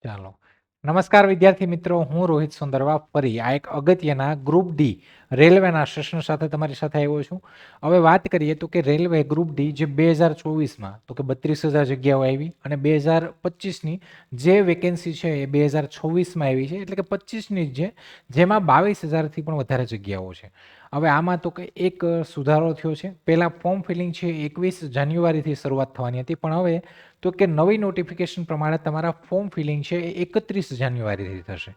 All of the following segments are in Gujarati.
ચાલો. નમસ્કાર વિદ્યાર્થી મિત્રો, હું રોહિત સુંદરવા ફરી આ એક અગત્યના ગ્રુપ ડી રેલવેના સેશન સાથે તમારી સાથે આવ્યો છું. હવે વાત કરીએ તો કે રેલવે ગ્રુપ ડી જે 2024માં તો કે 32,000 જગ્યાઓ આવી અને 2025ની જે વેકેન્સી છે એ 2026માં આવી છે, એટલે કે 25ની જ છે, જેમાં 22,000થી પણ વધારે જગ્યાઓ છે. હવે આમાં તો કે એક સુધારો થયો છે. પહેલાં ફોર્મ ફિલિંગ છે 21 જાન્યુઆરીથી શરૂઆત થવાની હતી, પણ હવે તો કે નવી નોટિફિકેશન પ્રમાણે તમારા ફોર્મ ફિલિંગ છે એ 31 જાન્યુઆરીથી થશે.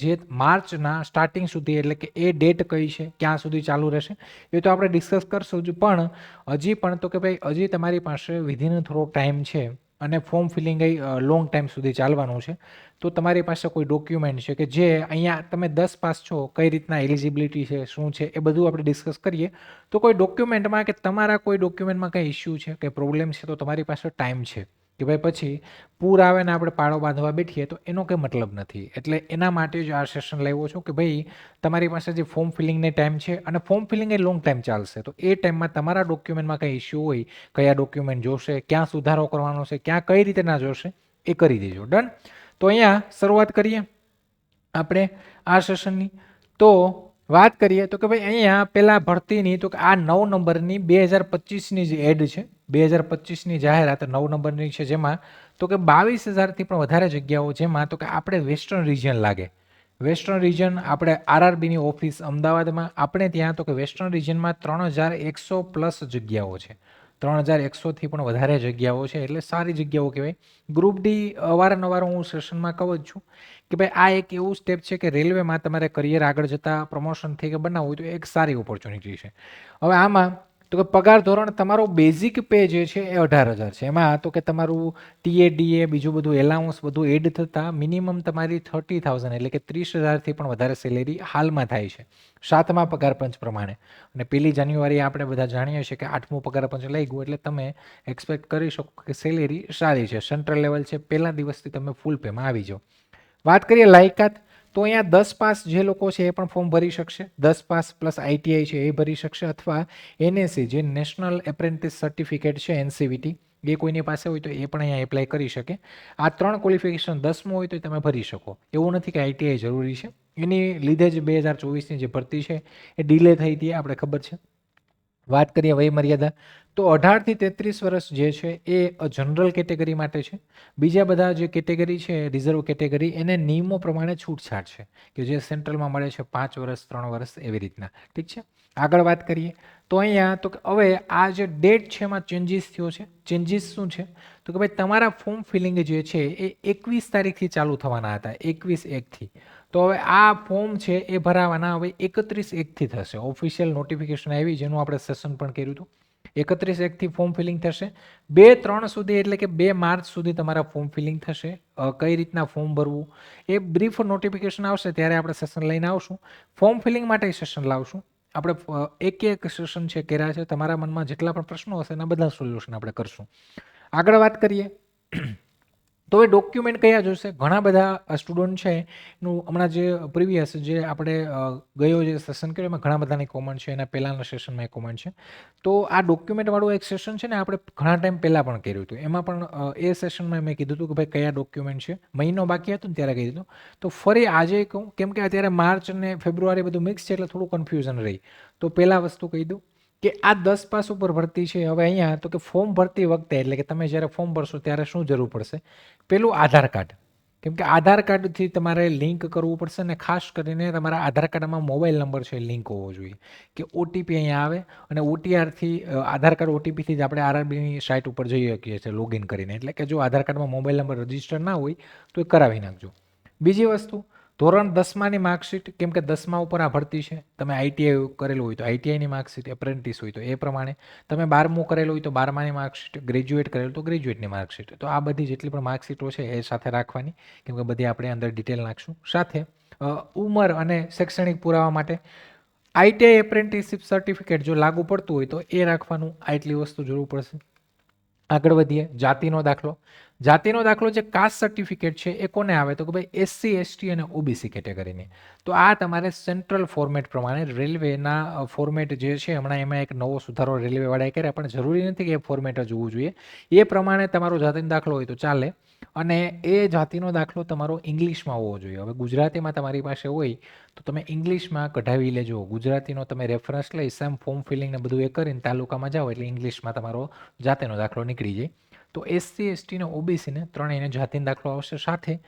જે માર્ચના સ્ટાર્ટિંગ સુધી, એટલે કે એ ડેટ કઈ છે, ક્યાં સુધી ચાલુ રહેશે એ તો આપણે ડિસ્કસ કરશું જ, પણ હજી પણ તો કે ભાઈ હજી તમારી પાસે વિધિન થોડો ટાઈમ છે અને ફોર્મ ફિલિંગ એ લોંગ ટાઈમ સુધી ચાલવાનું છે. તો તમારી પાસે કોઈ ડોક્યુમેન્ટ છે કે જે અહીંયા તમે 10 પાસ છો, કઈ રીતના એલિજિબિલિટી છે, શું છે, એ બધું આપણે ડિસ્કસ કરીએ. તો કોઈ ડોક્યુમેન્ટમાં કે તમારા કોઈ ડોક્યુમેન્ટમાં કંઈ ઇસ્યુ છે કે પ્રોબ્લેમ છે, તો તમારી પાસે ટાઈમ છે કે ભાઈ પછી પૂર આવે ને આપણે પાળો બાંધવા બેઠીએ તો એનો કંઈ મતલબ નથી. એટલે એના માટે જ આ સેશન લાવ્યો છું કે ભાઈ તમારી પાસે જે ફોર્મ ફિલિંગને ટાઈમ છે અને ફોર્મ ફિલિંગ એ લોંગ ટાઈમ ચાલશે, તો એ ટાઈમમાં તમારા ડોક્યુમેન્ટમાં કંઈ ઇસ્યુ હોય, કયા ડોક્યુમેન્ટ જોશે, ક્યાં સુધારો કરવાનો છે, ક્યાં કઈ રીતે ના જોશે, એ કરી દેજો. ડન. તો અહીંયા શરૂઆત કરીએ આપણે આ સેશનની. તો વાત કરીએ તો કે ભાઈ અહીંયા પેલા ભરતીની તો કે આ 9 નંબરની 2025ની જે એડ છે, 2025ની જાહેરાત 9 નંબરની છે, જેમાં તો કે 22,000થી પણ વધારે જગ્યાઓ, જેમાં તો કે આપણે વેસ્ટર્ન રિજિયન લાગે. વેસ્ટર્ન રિજિયન આપણે આરઆરબીની ઓફિસ અમદાવાદમાં, આપણે ત્યાં તો કે વેસ્ટર્ન રિજિયનમાં 3,100 પ્લસ જગ્યાઓ છે. 3,100થી પણ વધારે જગ્યાઓ છે, એટલે સારી જગ્યાઓ કહેવાય. ગ્રુપ ડી અવારનવાર હું સેશનમાં કહું જ છું કે ભાઈ આ એક એવું સ્ટેપ છે કે રેલવેમાં તમારે કરિયર આગળ જતાં પ્રમોશન થઈ કે બનાવવું હોય તો એક સારી ઓપોર્ચ્યુનિટી છે. હવે આમાં તો કે પગાર ધોરણ તમારો બેઝિક પે જે છે એ 18,000 છે. એમાં તો કે તમારું ટીએડીએ બીજું બધું એલાઉન્સ બધું એડ થતાં મિનિમમ તમારી 30,000 એટલે કે 30,000થી પણ વધારે સેલેરી હાલમાં થાય છે 7મા પગાર પંચ પ્રમાણે. અને 1 જાન્યુઆરી આપણે બધા જાણીએ છીએ કે 8મું પગાર પંચ લઈ ગયું, એટલે તમે એક્સપેક્ટ કરી શકો કે સેલેરી સારી છે, સેન્ટ્રલ લેવલ છે, પહેલા દિવસથી તમે ફૂલ પેમાં આવી જાઓ. વાત કરીએ લાયકાત, તો અહીંયા 10 પાસ જે લોકો છે એ પણ ફોર્મ ભરી શકશે. 10 પાસ પ્લસ આઈટીઆઈ છે એ ભરી શકશે, અથવા એનએસસી જે નેશનલ એપ્રેન્ટિસ સર્ટિફિકેટ છે એનસીવીટી, એ કોઈની પાસે હોય તો એ પણ અહીંયા એપ્લાય કરી શકે. આ 3 ક્વોલિફિકેશન 10મું હોય તો તમે ભરી શકો. એવું નથી કે આઈટીઆઈ જરૂરી છે. એની લીધે જ 2024ની જે ભરતી છે એ ડિલે થઈ હતી, આપણે ખબર છે. વાત કરીએ વય મર્યાદા, તો 18થી 33 વર્ષ જે છે એ જનરલ કેટેગરી માટે છે. બીજા બધા જે કેટેગરી છે રિઝર્વ કેટેગરી, એને નિયમો પ્રમાણે છૂટછાટ છે કે જે સેન્ટ્રલમાં મળે છે 5 વર્ષ 3 વર્ષ એવી રીતના. ઠીક છે. આગળ વાત કરીએ તો અહીંયા તો હવે આ જે ડેટ છે એમાં ચેન્જીસ થયો છે. ચેન્જીસ શું છે તો કે ભાઈ તમારા ફોર્મ ફિલિંગ જે છે એ 21 તારીખથી ચાલુ થવાના હતા, 21/1થી. તો હવે આ ફોર્મ છે એ ભરાવાના હવે 31/1થી થશે. ઓફિશિયલ નોટિફિકેશન આવી, જેનું આપણે સેશન પણ કર્યું હતું. 31/1થી ફોર્મ ફિલિંગ થશે. 2-3 સુધી એટલે કે 2 માર્ચ સુધી તમારા ફોર્મ ફિલિંગ થશે. કઈ રીતના ફોર્મ ભરવું એ બ્રીફ નોટિફિકેશન આવશે ત્યારે આપણે સેશન લઈને આવશું. ફોર્મ ફિલિંગ માટે સેશન લાવશું. આપણે એક સેશન છે કર્યા છે. તમારા મનમાં જેટલા પણ પ્રશ્નો હશે એના બધા સોલ્યુશન આપણે કરશું. આગળ વાત કરીએ તો એ ડોક્યુમેન્ટ કયા જોશે. ઘણા બધા સ્ટુડન્ટ છે એનું હમણાં જે પ્રીવિયસ જે આપણે ગયો જે સેશન કર્યો એમાં ઘણા બધાની કોમેન્ટ છે, એના પહેલાંના સેશનમાં એ કોમેન્ટ છે. તો આ ડોક્યુમેન્ટવાળું એક સેશન છે ને આપણે ઘણા ટાઈમ પહેલાં પણ કર્યું હતું. એમાં પણ એ સેશનમાં મેં કીધું હતું કે ભાઈ કયા ડોક્યુમેન્ટ છે, મહિનો બાકી હતો ને ત્યારે કહી દીધું. તો ફરી આજે કહું, કેમ કે અત્યારે માર્ચ અને ફેબ્રુઆરી બધું મિક્સ છે એટલે થોડું કન્ફ્યુઝન રહી. તો પહેલાં વસ્તુ કહી દઉં કે આ 10 પાસ ઉપર ભરતી છે. હવે અહીંયા તો કે ફોર્મ ભરતી વખતે એટલે કે તમે જ્યારે ફોર્મ ભરશો ત્યારે શું જરૂર પડશે, પેલું આધાર કાર્ડ. કેમ કે આધાર કાર્ડથી તમારે લિંક કરવું પડશે, ને ખાસ કરીને તમારા આધાર કાર્ડમાં મોબાઈલ નંબર છે લિંક હોવો જોઈએ. કે ઓટીપી અહીંયા આવે અને ઓટીઆરથી આધાર કાર્ડ ઓટીપીથી જ આપણે આરઆરબીની સાઇટ ઉપર જઈ શકીએ છીએ લોગિન કરીને. એટલે કે જો આધાર કાર્ડમાં મોબાઈલ નંબર રજીસ્ટર ના હોય તો એ કરાવી નાખજો. બીજી વસ્તુ, ધોરણ 10માની માર્કશીટ, કેમ કે 10મા ઉપર આ ભરતી છે. તમે આઈટીઆઈ કરેલું હોય તો આઈટીઆઈની માર્કશીટ, એપ્રેન્ટિસ હોય તો એ પ્રમાણે, તમે 12મું કરેલું હોય તો 12માની માર્કશીટ, ગ્રેજ્યુએટ કરેલું તો ગ્રેજ્યુએટની માર્કશીટ. તો આ બધી જેટલી પણ માર્કશીટો છે એ સાથે રાખવાની, કેમ કે બધી આપણે અંદર ડિટેલ નાખશું. સાથે ઉંમર અને શૈક્ષણિક પુરાવા માટે આઈટીઆઈ એપ્રેન્ટિસશીપ સર્ટિફિકેટ જો લાગુ પડતું હોય તો એ રાખવાનું. આટલી વસ્તુ જરૂર પડશે. આગળ વધીએ, જાતિનો દાખલો. જાતિનો દાખલો જે કાસ્ટ સર્ટિફિકેટ છે એ કોને આવે તો કે ભાઈ એસસી એસટી અને ઓબીસી કેટેગરીની. તો આ તમારે સેન્ટ્રલ ફોર્મેટ પ્રમાણે રેલવેના ફોર્મેટ જે છે હમણાં એમાં એક નવો સુધારો રેલવેવાળાએ કર્યા, પણ જરૂરી નથી કે એ ફોર્મેટ જ હોવું જોઈએ. એ પ્રમાણે તમારો જાતિનો દાખલો હોય તો ચાલે. અને એ જાતિનો દાખલો તમારો ઇંગ્લિશમાં હોવો જોઈએ. હવે ગુજરાતીમાં તમારી પાસે હોય તો તમે ઇંગ્લિશમાં કઢાવી લેજો. ગુજરાતીનો તમે રેફરન્સ લઈ સેમ ફોર્મ ફિલિંગ ને બધું એ કરીને તાલુકામાં જાઓ એટલે ઇંગ્લિશમાં તમારો જાતિનો દાખલો નીકળી જાય. તો એસસી એસટી ને ઓબીસી ને ત્રણેયને જાતિનો દાખલો આવશે સાથે.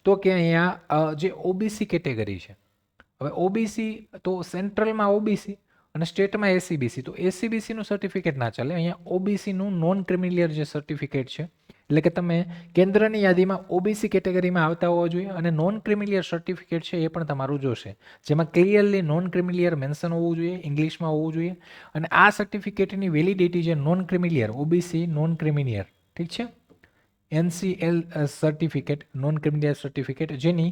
તો કે અહીંયા જે ઓબીસી કેટેગરી છે, હવે ઓબીસી તો સેન્ટ્રલમાં ઓબીસી અને સ્ટેટમાં એસીબીસી, તો એસીબીસીનું સર્ટિફિકેટ ના ચાલે. અહીંયા ઓબીસીનું નોન ક્રિમિલિયર જે સર્ટિફિકેટ છે, એટલે કે તમે કેન્દ્રની યાદીમાં ઓબીસી કેટેગરીમાં આવતા હોવા જોઈએ અને નોન ક્રિમિલિયર સર્ટિફિકેટ છે એ પણ તમારું જોશે, જેમાં ક્લિયરલી નોન ક્રિમિલિયર મેન્શન હોવું જોઈએ, ઇંગ્લિશમાં હોવું જોઈએ. અને આ સર્ટિફિકેટની વેલિડિટી જે non creamy layer OBC non creamy layer, ઠીક છે, NCL certificate non creamy layer certificate, જેની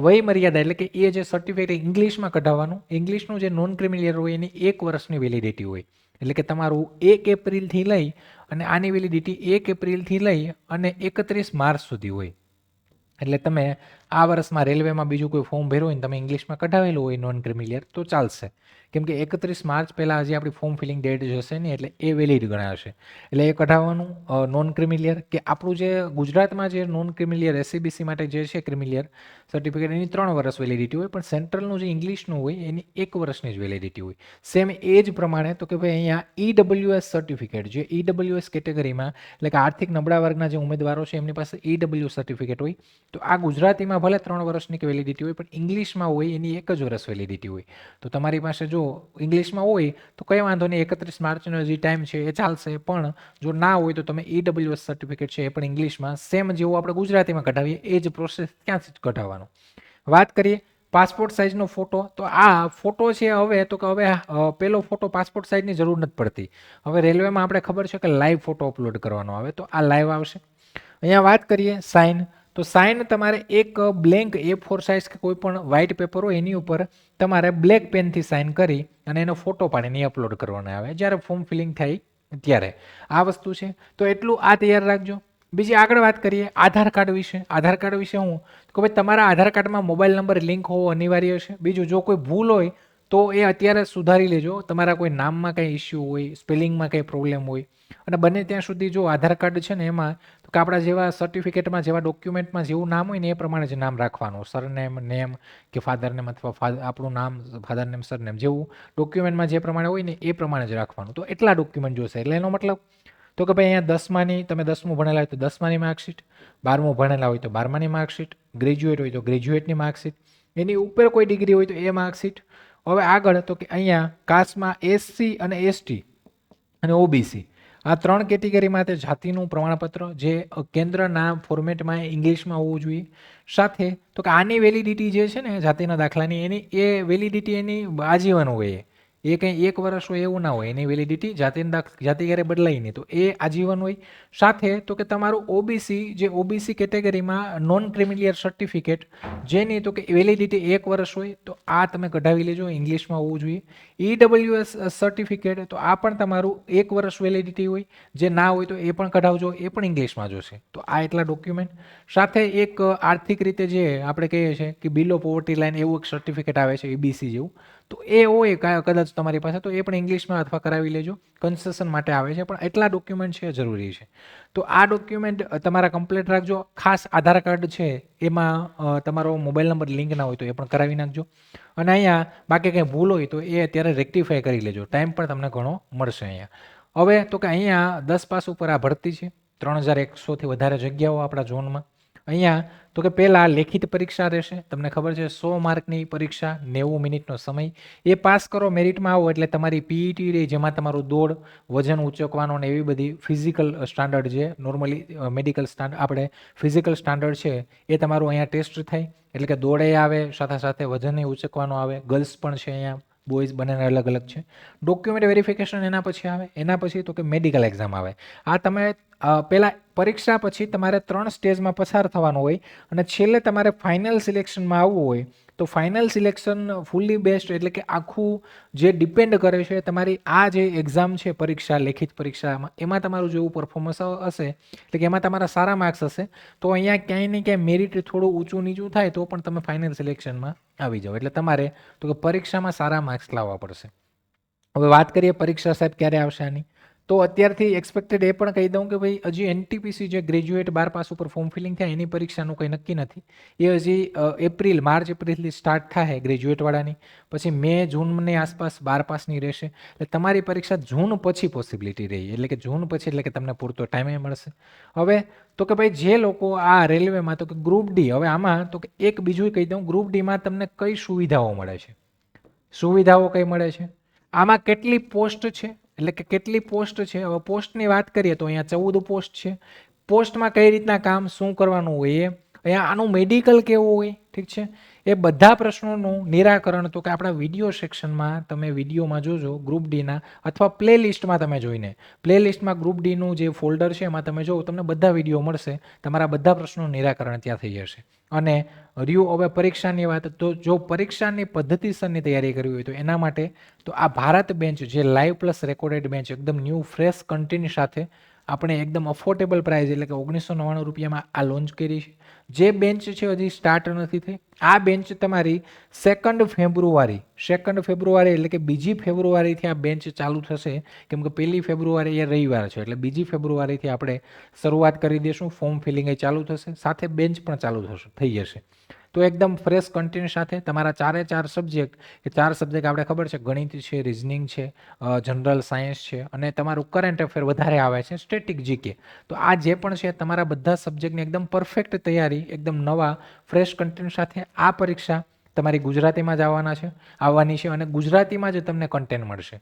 વય મર્યાદા એટલે કે એ જે સર્ટિફિકેટ ઇંગ્લિશમાં કઢાવવાનું, ઇંગ્લિશનું જે નોન ક્રિમિલિયર હોય એની 1 વર્ષની વેલિડિટી હોય. એટલે કે તમારું 1 એપ્રિલથી લઈ અને આની વેલિડિટી 1 એપ્રિલથી લઈ અને 31 માર્ચ સુધી હોય. એટલે તમે આ વર્ષમાં રેલવેમાં બીજું કોઈ ફોર્મ ભર્યું હોય ને તમે ઇંગ્લિશમાં કઢાવેલું હોય નોન ક્રિમિલિયર તો ચાલશે, કેમ કે 31 માર્ચ પહેલાં હજી આપણી ફોર્મ ફિલિંગ ડેટ જશે નહીં એટલે એ વેલિડ ગણાશે. એટલે એ કઢાવવાનું નોન ક્રિમિલિયર. કે આપણું જે ગુજરાતમાં જે નોન ક્રિમિલિયર એસસીબીસી માટે જે છે ક્રિમિલિયર સર્ટિફિકેટ એની 3 વર્ષ વેલિડિટી હોય, પણ સેન્ટ્રલનું જે ઇંગ્લિશનું હોય એની 1 વર્ષની જ વેલિડિટી હોય. સેમ એ જ પ્રમાણે તો કે ભાઈ અહીંયા ઈડબ્લ્યુએસ સર્ટિફિકેટ, જે ઈડબ્લ્યુએસ કેટેગરીમાં એટલે કે આર્થિક નબળા વર્ગના જે ઉમેદવારો છે એમની પાસે ઈડબ્લ્યુ સર્ટિફિકેટ હોય. તો આ ગુજરાતીમાં ભલે 3 વર્ષની વેલિડિટી હોય પણ ઇંગ્લિશમાં હોય એની 1 જ વર્ષ વેલિડિટી હોય. તો તમારી પાસે જો ઇંગ્લિશમાં હોય તો કંઈ વાંધો નહીં, 31 માર્ચનો જે ટાઈમ છે એ ચાલશે. પણ જો ના હોય તો તમે ઈડબ્લ્યુએસ સર્ટિફિકેટ છે એ પણ ઇંગ્લિશમાં સેમ જેવું આપણે ગુજરાતીમાં કઢાવીએ એ જ પ્રોસેસ ત્યાંથી જ કઢાવવાનો. વાત કરીએ પાસપોર્ટ સાઇઝનો ફોટો, તો આ ફોટો છે હવે તો કે હવે પેલો ફોટો પાસપોર્ટ સાઇઝની જરૂર નથી પડતી. હવે રેલવેમાં આપણે ખબર છે કે લાઈવ ફોટો અપલોડ કરવાનો આવે, તો આ લાઈવ આવશે. અહીંયા વાત કરીએ સાઇન, તો સાઇન તમારે એક બ્લેન્ક A4 સાઇઝ કે કોઈ પણ વ્હાઇટ પેપર હોય એની ઉપર તમારે બ્લેક પેનથી સાઇન કરી અને એનો ફોટો પાડીને અપલોડ કરવાનો આવે જ્યારે ફોર્મ ફિલિંગ થાય ત્યારે. આ વસ્તુ છે તો એટલું આ તૈયાર રાખજો. બીજી આગળ વાત કરીએ આધાર કાર્ડ વિશે. આધાર કાર્ડ વિશે હું કે ભાઈ તમારા આધાર કાર્ડમાં મોબાઈલ નંબર લિંક હોવો અનિવાર્ય છે. બીજું જો કોઈ ભૂલ હોય તો એ અત્યારે સુધારી લેજો. તમારા કોઈ નામમાં કંઈ ઇસ્યુ હોય, સ્પેલિંગમાં કંઈ પ્રોબ્લેમ હોય, અને બને ત્યાં સુધી જો આધાર કાર્ડ છે ને એમાં તો કે આપણા જેવા સર્ટિફિકેટમાં જેવા ડોક્યુમેન્ટમાં જેવું નામ હોય ને એ પ્રમાણે જ નામ રાખવાનું, સરનેમ, નેમ કે ફાધર નેમ અથવા આપણું નામ ફાધર નેમ સરનેમ જેવું ડોક્યુમેન્ટમાં જે પ્રમાણે હોય ને એ પ્રમાણે જ રાખવાનું. તો એટલા ડોક્યુમેન્ટ જોશે. એટલે એનો મતલબ તો કે ભાઈ અહીંયા 10માની તમે 10મું ભણેલા હોય તો 10માની માર્કશીટ, 12મું ભણેલા હોય તો 12માની માર્કશીટ, ગ્રેજ્યુએટ હોય તો ગ્રેજ્યુએટની માર્કશીટ, એની ઉપર કોઈ ડિગ્રી હોય તો એ માર્કશીટ. હવે આગળ તો કે અહીંયા કાસ્ટમાં એસસી અને એસટી અને ઓબીસી આ 3 કેટેગરી માટે જાતિનું પ્રમાણપત્ર જે કેન્દ્રના ફોર્મેટમાં ઇંગ્લિશમાં હોવું જોઈએ. સાથે તો કે આની વેલિડિટી જે છે ને જાતિના દાખલાની એની એ વેલિડિટી એની આજીવન હોય. એ કંઈ 1 વર્ષ હોય એવું ના હોય. એની વેલિડિટી જાતિ ક્યારે બદલાય નહીં, તો એ આજીવન હોય. સાથે તો કે તમારું ઓબીસી જે ઓબીસી કેટેગરીમાં નોન ક્રિમિલિયર સર્ટિફિકેટ જેની તો કે વેલિડિટી 1 વર્ષ હોય તો આ તમે કઢાવી લેજો, ઇંગ્લિશમાં હોવું જોઈએ. ઈડબ્લ્યુએસ સર્ટિફિકેટ તો આ પણ તમારું 1 વર્ષ વેલિડિટી હોય, જે ના હોય તો એ પણ કઢાવજો, એ પણ ઇંગ્લિશમાં જોશે. તો આ એટલા ડોક્યુમેન્ટ. સાથે એક આર્થિક રીતે જે આપણે કહીએ છીએ કે બિલો પોવર્ટી લાઇન એવું એક સર્ટિફિકેટ આવે છે એબીસી જેવું, તો એ હોય કદાચ તમારી પાસે તો એ પણ ઇંગ્લિશમાં અથવા કરાવી લેજો. કન્સેશન માટે આવે છે પણ એટલા ડોક્યુમેન્ટ છે જરૂરી છે. તો આ ડોક્યુમેન્ટ તમારા કમ્પ્લીટ રાખજો. ખાસ આધાર કાર્ડ છે એમાં તમારો મોબાઈલ નંબર લિંક ના હોય તો એ પણ કરાવી નાખજો. અને અહીંયા બાકી કંઈ ભૂલ હોય તો એ અત્યારે રેક્ટિફાય કરી લેજો, ટાઈમ પણ તમને ઘણો મળશે અહીંયા. હવે તો કે અહીંયા 10 પાસ ઉપર આ ભરતી છે, 3100થી વધારે જગ્યાઓ આપણા ઝોનમાં. અહીંયા તો કે પહેલાં લેખિત પરીક્ષા રહેશે. તમને ખબર છે 100 માર્કની પરીક્ષા, 90 મિનિટનો સમય. એ પાસ કરો, મેરિટમાં આવો એટલે તમારી પીઈટી રહી જેમાં તમારું દોડ, વજન ઉંચકવાનો ને એવી બધી ફિઝિકલ સ્ટાન્ડર્ડ જે નોર્મલી મેડિકલ સ્ટાન્ડર્ડ આપણે ફિઝિકલ સ્ટાન્ડર્ડ છે એ તમારું અહીંયા ટેસ્ટ થાય. એટલે કે દોડે આવે, સાથે સાથે વજન ઉંચકવાનો આવે. ગર્લ્સ પણ છે અહીંયા, બોયઝ બંનેને અલગ અલગ છે. ડોક્યુમેન્ટ વેરિફિકેશન એના પછી આવે. એના પછી તો કે મેડિકલ એક્ઝામ આવે. આ તમે પહેલાં પરીક્ષા પછી તમારે 3 સ્ટેજમાં પસાર થવાનું હોય અને છેલ્લે તમારે ફાઇનલ સિલેક્શનમાં આવવું હોય તો ફાઇનલ સિલેક્શન ફૂલી બેસ્ટ એટલે કે આખું જે ડિપેન્ડ કરે છે તમારી આ જે એક્ઝામ છે પરીક્ષા, લેખિત પરીક્ષામાં, એમાં તમારું જેવું પરફોર્મન્સ હશે એટલે કે એમાં તમારા સારા માર્ક્સ હશે તો અહીંયા ક્યાંય ને ક્યાંય મેરિટ થોડું ઊંચું નીચું થાય તો પણ તમે ફાઇનલ સિલેક્શનમાં આવી જાઓ. એટલે તમારે તો કે પરીક્ષામાં સારા માર્ક્સ લાવવા પડશે. હવે વાત કરીએ પરીક્ષા સાહેબ ક્યારે આવશે આની, તો અત્યારથી એક્સપેક્ટેડ એ પણ કહી દઉં કે ભાઈ હજી એનટીપીસી જે ગ્રેજ્યુએટ 12 પાસ ઉપર ફોર્મ ફિલિંગ થાય એની પરીક્ષાનું કંઈ નક્કી નથી. એ હજી માર્ચ એપ્રિલથી સ્ટાર્ટ થાય ગ્રેજ્યુએટવાળાની, પછી મે જૂનની આસપાસ 12 પાસની રહેશે. એટલે તમારી પરીક્ષા જૂન પછી પોસિબિલિટી રહી, એટલે કે જૂન પછી એટલે કે તમને પૂરતો ટાઈમે મળશે. હવે તો કે ભાઈ જે લોકો આ રેલવેમાં તો કે ગ્રુપ ડી, હવે આમાં તો કે એક બીજું કહી દઉં, ગ્રુપ ડીમાં તમને કઈ સુવિધાઓ મળે છે, સુવિધાઓ કઈ મળે છે, આમાં કેટલી પોસ્ટ છે, એટલે કે કેટલી પોસ્ટ છે. હવે પોસ્ટની વાત કરીએ તો અહીંયા 14 પોસ્ટ છે. પોસ્ટમાં કઈ રીતના કામ શું કરવાનું હોય, અહીંયા આનું મેડિકલ કેવું હોય, ઠીક છે, એ બધા પ્રશ્નોનું નિરાકરણ તો કે આપણા વિડીયો સેક્શનમાં તમે વિડીયોમાં જોજો ગ્રુપ ડીના, અથવા પ્લેલિસ્ટમાં તમે જોઈને, પ્લેલિસ્ટમાં ગ્રુપ ડીનું જે ફોલ્ડર છે એમાં તમે જો તમને બધા વિડીયો મળશે, તમારા બધા પ્રશ્નોનું નિરાકરણ ત્યાં થઈ જશે. અને હવે પરીક્ષાની વાત, તો જો પરીક્ષાની પદ્ધતિસરની તૈયારી કરવી હોય તો એના માટે તો આ ભારત બેન્ચ જે લાઈવ પ્લસ રેકોર્ડેડ બેન્ચ એકદમ ન્યૂ ફ્રેશ કન્ટેન્ટ સાથે આપણે એકદમ અફોર્ડેબલ પ્રાઇસ એટલે કે 1999 રૂપિયામાં આ લોન્ચ કરી છે. જે બેન્ચ છે હજી સ્ટાર્ટ નથી થઈ. આ બેન્ચ તમારી 2 ફેબ્રુઆરી એટલે કે 2 ફેબ્રુઆરીથી આ બેન્ચ ચાલુ થશે, કેમ કે 1 ફેબ્રુઆરી એ રવિવાર છે, એટલે 2 ફેબ્રુઆરીથી આપણે શરૂઆત કરી દઈશું. ફોર્મ ફિલિંગ એ ચાલુ થશે, સાથે બેન્ચ પણ ચાલુ થઈ જશે. તો એકદમ ફ્રેશ કન્ટેન્ટ સાથે તમારા 4 સબ્જેક્ટ, કે 4 સબ્જેક્ટ આપણે ખબર છે, ગણિત છે, રિઝનિંગ છે, જનરલ સાયન્સ છે, અને તમારું કરંટ અફેર વધારે આવે છે, સ્ટેટિક જીકે. તો આ જે પણ છે તમારા બધા સબ્જેક્ટની એકદમ પરફેક્ટ તૈયારી, એકદમ નવા ફ્રેશ કન્ટેન્ટ સાથે આ પરીક્ષા તમારી ગુજરાતીમાં જ આવવાની છે, અને ગુજરાતીમાં જ તમને કન્ટેન્ટ મળશે.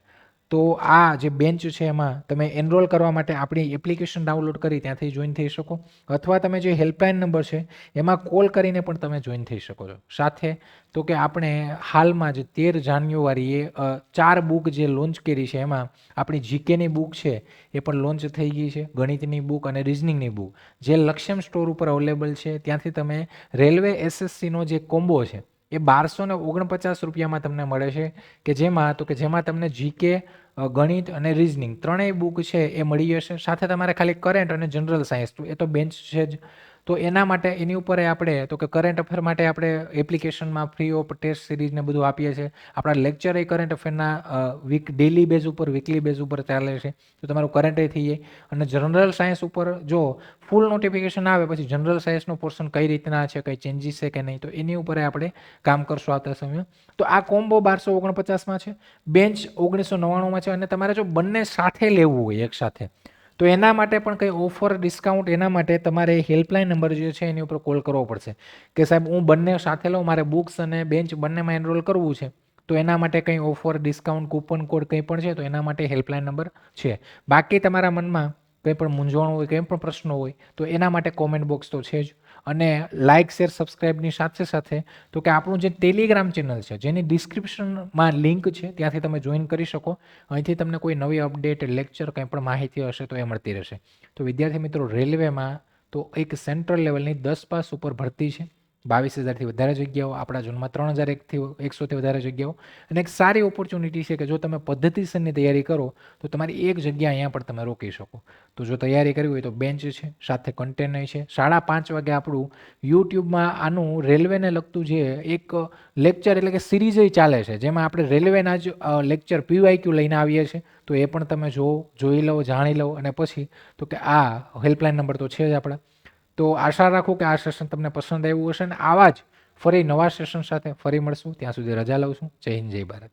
તો આ જે બેન્ચ છે એમાં તમે એનરોલ કરવા માટે આપણી એપ્લિકેશન ડાઉનલોડ કરી ત્યાંથી જોઈન થઈ શકો, અથવા તમે જે હેલ્પલાઇન નંબર છે એમાં કોલ કરીને પણ તમે જોઈન થઈ શકો છો. સાથે તો કે આપણે હાલમાં જ 13 જાન્યુઆરીએ 4 બુક જે લોન્ચ કરી છે, એમાં આપણી જીકેની બુક છે એ પણ લોન્ચ થઈ ગઈ છે, ગણિતની બુક અને રિઝનિંગની બુક જે લક્ષ્યમ સ્ટોર ઉપર અવેલેબલ છે. ત્યાંથી તમે રેલવે એસએસસીનો જે કોમ્બો છે એ 1249 રૂપિયામાં તમને મળે છે, કે જેમાં તમને જીકે, ગણિત અને રિઝનિંગ ત્રણેય બુક છે એ મળી જશે. સાથે તમારે ખાલી કરંટ અને જનરલ સાયન્સ, તો એ તો બેન્ચ છે જ, તો એના માટે એની ઉપર આપણે તો કે કરંટ અફેર માટે આપણે એપ્લિકેશનમાં ફ્રી ઓફ ટેસ્ટ સિરીઝને બધું આપીએ છીએ. આપણા લેક્ચર એ કરંટ અફેરના ડેલી બેઝ ઉપર, વીકલી બેઝ ઉપર ચાલે છે, તો તમારું કરંટ એ થઈ જાય. અને જનરલ સાયન્સ ઉપર જો ફૂલ નોટિફિકેશન આવે પછી જનરલ સાયન્સનો પોર્શન કઈ રીતના છે, કઈ ચેન્જીસ છે કે નહીં, તો એની ઉપર આપણે કામ કરશું આવતા સમયે. તો આ કોમ્બો 1249માં છે, બેન્ચ 1999માં છે, અને તમારે જો બંને સાથે લેવું હોય એક સાથે, તો એના માટે પણ કંઈ ઓફર, ડિસ્કાઉન્ટ, એના માટે તમારે હેલ્પલાઇન નંબર જે છે એની ઉપર કોલ કરવો પડશે, કે સાહેબ હું બંને સાથે લઉં, મારે બુક્સ અને બેન્ચ બંનેમાં એનરોલ કરવું છે, તો એના માટે કંઈ ઓફર, ડિસ્કાઉન્ટ, કૂપન કોડ કંઈ પણ છે તો એના માટે હેલ્પલાઇન નંબર છે. બાકી તમારા મનમાં કંઈ પણ મૂંઝવણ હોય, કંઈ પણ પ્રશ્નો હોય તો એના માટે કોમેન્ટ બોક્સ તો છે જ. અને લાઇક, શેર, સબસ્ક્રાઈબની સાથે તો કે આપણું જે ટેલિગ્રામ ચેનલ છે જેની ડિસ્ક્રિપ્શનમાં લિંક છે ત્યાંથી તમે જોઈન કરી શકો. અહીંથી તમને કોઈ નવી અપડેટ, લેક્ચર, કંઈ પણ માહિતી હશે તો એ મળતી રહેશે. તો વિદ્યાર્થી મિત્રો, રેલવેમાં તો એક સેન્ટ્રલ લેવલની 10 પાસ ઉપર ભરતી છે, 22,000થી વધારે જગ્યાઓ, આપણા ઝોનમાં 3,100થી વધારે જગ્યાઓ, અને એક સારી ઓપોર્ચ્યુનિટી છે કે જો તમે પદ્ધતિસરની તૈયારી કરો તો તમારી એક જગ્યા અહીંયા પણ તમે રોકી શકો. તો જો તૈયારી કરવી હોય તો બેન્ચ છે, સાથે કન્ટેન્ટ છે. 5:30 વાગે આપણું યુટ્યુબમાં આનું રેલવેને લગતું જે એક લેક્ચર એટલે કે સિરીઝ ચાલે છે, જેમાં આપણે રેલવેના જ લેક્ચર PYQ લઈને આવીએ છીએ, તો એ પણ તમે જોઈ લો, જાણી લો, અને પછી તો કે આ હેલ્પલાઇન નંબર તો છે જ આપણા. તો આશા રાખું કે આ સેશન તમને પસંદ આવ્યું હશે, અને આવા જ ફરી નવા સેશન સાથે ફરી મળશું. ત્યાં સુધી રજા લઉં છું. જય હિન્દ, જય ભારત.